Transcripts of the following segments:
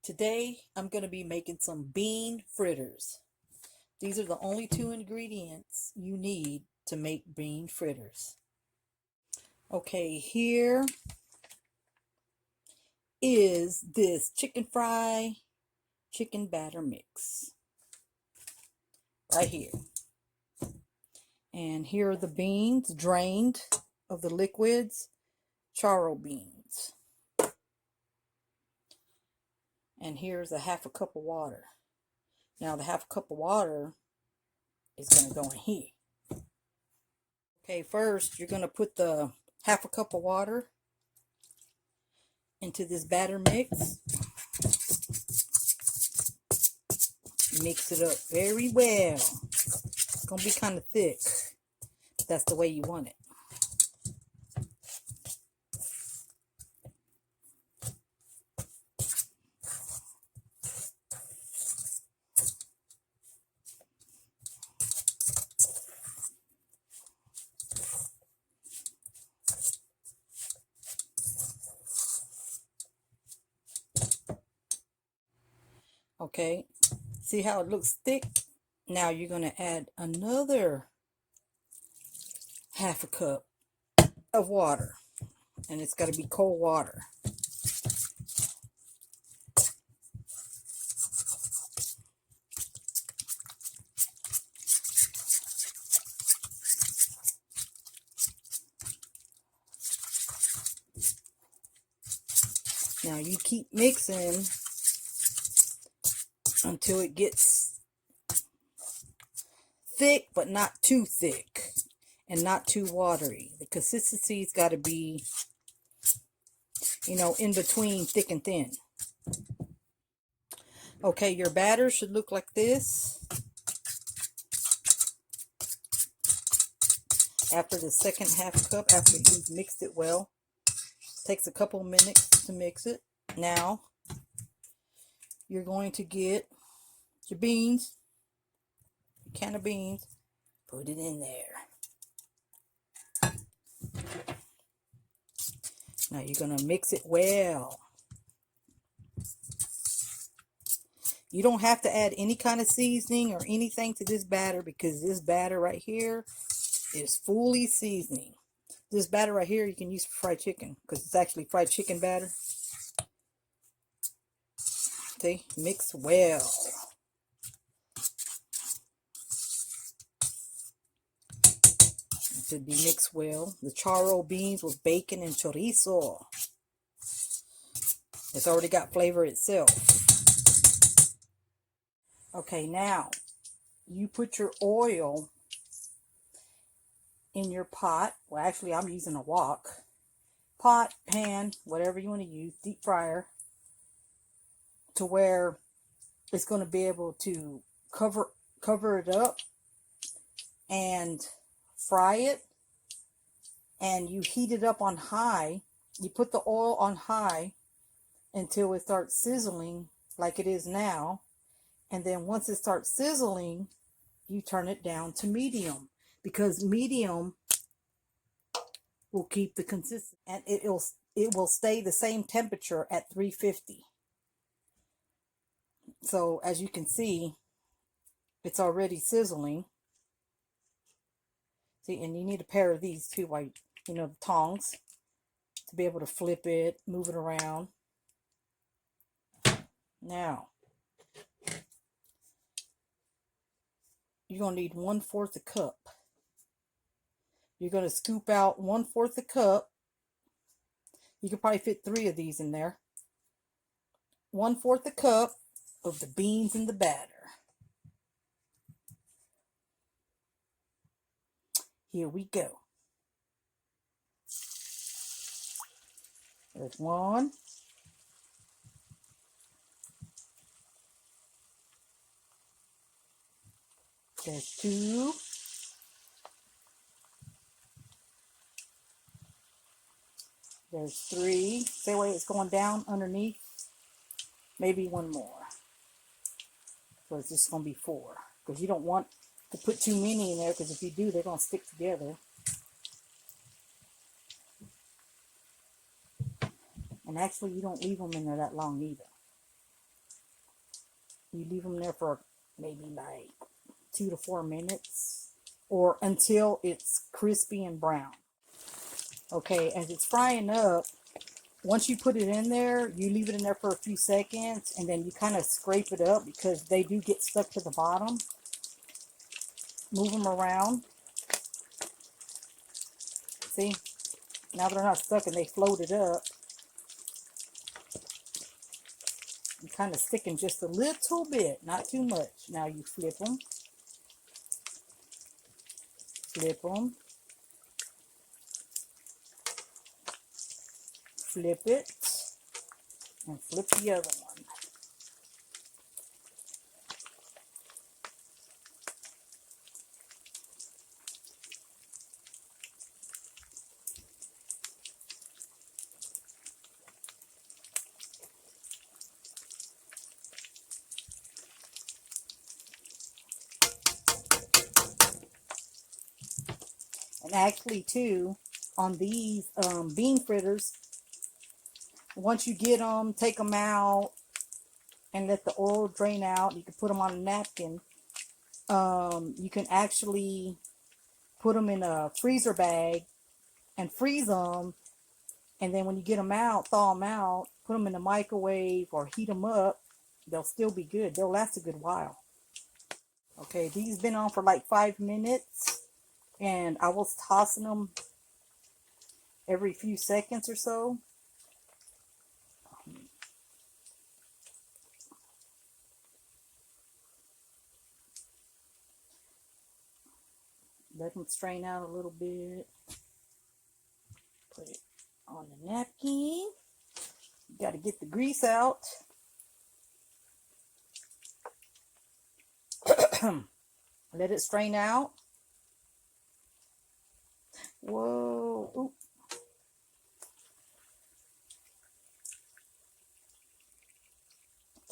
Today, I'm going to be making some bean fritters. These are the only two ingredients you need to make bean fritters. Okay, here is this chicken batter mix. Right here. And here are the beans drained of the liquids, charro beans. And here's a half a cup of water. Now the half a cup of water is going to go in here. Okay, first you're going to put the half a cup of water into this batter mix. Mix it up very well. It's going to be kind of thick. That's the way you want it. Okay, see how it looks thick? Now you're going to add another half a cup of water, and it's got to be cold water. Now you keep mixing until it gets thick, but not too thick and not too watery. The consistency's got to be, in between thick and thin. Okay, your batter should look like this. After the second half cup, after you've mixed it well, takes a couple minutes to mix it. Now, you're going to get your beans, your can of beans, put it in there. Now you're going to mix it well. You don't have to add any kind of seasoning or anything to this batter because this batter right here is fully seasoning. This batter right here you can use for fried chicken because it's actually fried chicken batter. See, mix well. It should be mixed well. The charro beans with bacon and chorizo. It's already got flavor itself. Okay, now you put your oil in your pot. Well, actually, I'm using a wok. Pot, pan, whatever you want to use, deep fryer, to where it's going to be able to cover it up and fry it. And you heat it up on high. You put the oil on high until it starts sizzling like it is now. And then once it starts sizzling, you turn it down to medium, because medium will keep the consistency, and it will stay the same temperature at 350. So as you can see, it's already sizzling. See, and you need a pair of these too, like, the tongs, to be able to flip it, move it around. Now, you're going to need 1/4 a cup. You're going to scoop out 1/4 a cup. You could probably fit 3 of these in there. 1/4 a cup of the beans in the batter. Here we go. There's 1. There's 2. There's 3. That way it's going down underneath. Maybe 1 more. So it's just going to be 4. Because you don't want to put too many in there, because if you do, they're going to stick together. And actually, you don't leave them in there that long either. You leave them there for maybe like 2 to 4 minutes, or until it's crispy and brown. Okay, as it's frying up, once you put it in there, you leave it in there for a few seconds, and then you kind of scrape it up because they do get stuck to the bottom. Move them around. See? Now they're not stuck and they floated up. I'm kind of sticking just a little bit, not too much. Now you flip them. Flip them. Flip it. And flip the other one. And actually, too, on these bean fritters, once you get them, take them out and let the oil drain out. You can put them on a napkin. You can actually put them in a freezer bag and freeze them. And then when you get them out, thaw them out, put them in the microwave or heat them up. They'll still be good. They'll last a good while. Okay, these been on for like 5 minutes. And I was tossing them every few seconds or so. Let them strain out a little bit. Put it on the napkin. You got to get the grease out. Let it strain out. Whoa. Oop.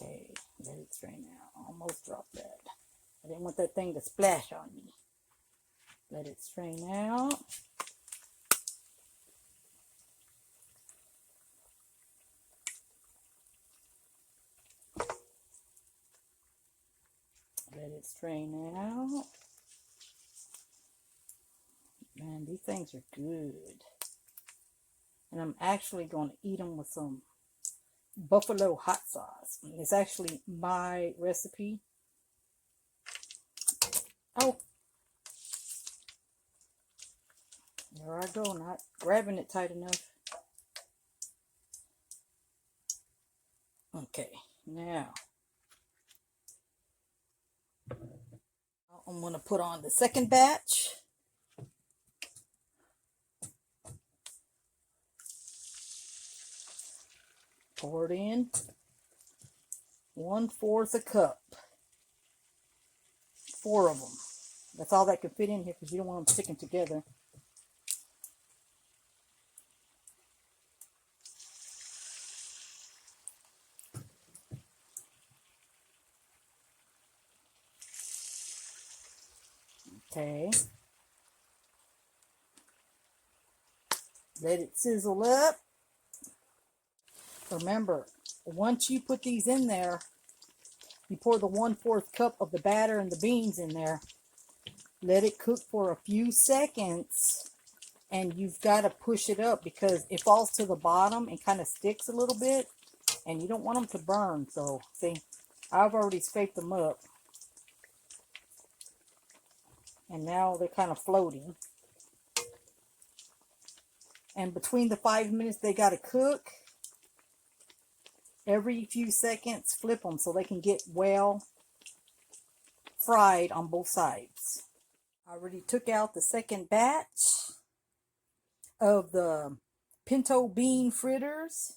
Okay, let it strain out. Almost dropped that. I didn't want that thing to splash on me. Let it strain out. Let it strain out. Man, these things are good. And I'm actually going to eat them with some buffalo hot sauce. It's actually my recipe. Oh, there I go, not grabbing it tight enough. Okay, now I'm going to put on the second batch. Pour it in. 1/4 a cup. 4 of them. That's all that can fit in here because you don't want them sticking together. Okay. Let it sizzle up. Remember, once you put these in there, you pour the 1/4 cup of the batter and the beans in there. Let it cook for a few seconds. And you've got to push it up because it falls to the bottom and kind of sticks a little bit. And you don't want them to burn. So, see, I've already scraped them up. And now they're kind of floating. And between the 5 minutes they got to cook, every few seconds, flip them so they can get well fried on both sides. I already took out the second batch of the pinto bean fritters.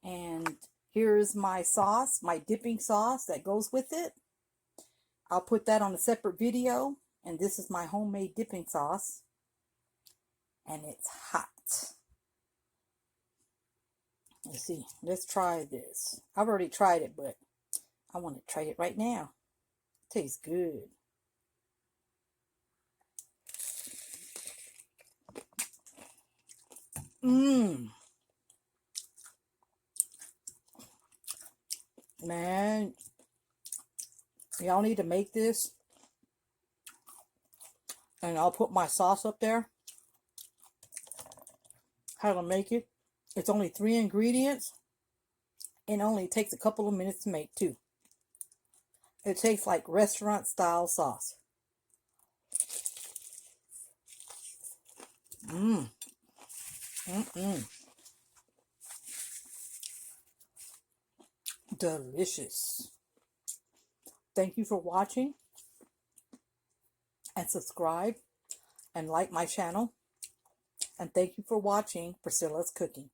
And here's my sauce, my dipping sauce that goes with it. I'll put that on a separate video. And this is my homemade dipping sauce. And it's hot. Let's see. Let's try this. I've already tried it, but I want to try it right now. It tastes good. Mmm. Man, y'all need to make this. And I'll put my sauce up there. How to make it. It's only 3 ingredients. And only takes a couple of minutes to make too. It tastes like restaurant style sauce. Mmm. Mm-mm. Delicious. Thank you for watching. And subscribe. And like my channel. And thank you for watching Priscilla's Cooking.